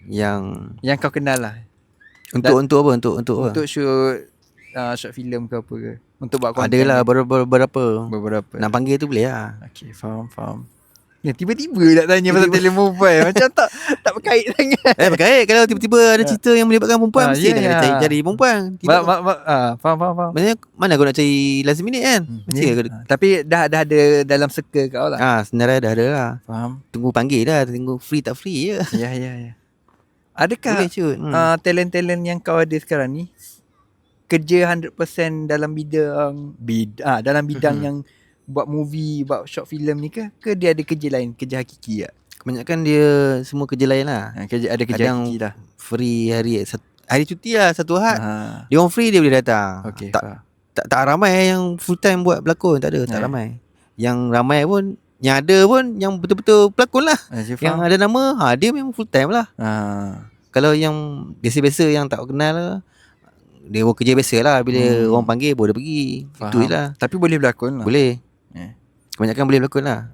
Yang kau kenal lah. Untuk apa? Untuk apa? Untuk shoot short film ke apa ke. Untuk buat konten. Adalah beberapa. Nak panggil tu boleh lah. Okay, faham. Ya, tiba-tiba nak tanya pasal talent perempuan. Macam tak berkait sangat. Berkait. Kalau tiba-tiba ada cerita yang melibatkan perempuan, mesti nak cari perempuan. Faham. Maksudnya mana aku nak cari last minute kan? Tapi dah ada dalam circle kau lah. Sebenarnya dah ada lah. Faham. Tunggu panggil dah. Tunggu free tak free je. Ya. Adakah talent-talent yang kau ada sekarang ni kerja 100% dalam bidang yang buat movie, buat short film ni ke dia ada kerja lain, kerja hakiki tak? Kebanyakan dia semua kerja lain lah. Kerja kadang hakiki lah. Free hari cuti lah, satu Ahad. Dia orang free, dia boleh datang. Okay, tak ramai yang full time buat pelakon. Tak ada, tak ramai. Yang ramai pun, yang ada pun yang betul-betul pelakon lah. Yang ada nama, dia memang full time lah. Kalau yang biasa-biasa yang tak kenal, dia buat kerja biasa lah. Bila orang panggil boleh pergi. Itu je lah. Tapi boleh berlakon lah. Boleh. Kebanyakan boleh berlakon lah.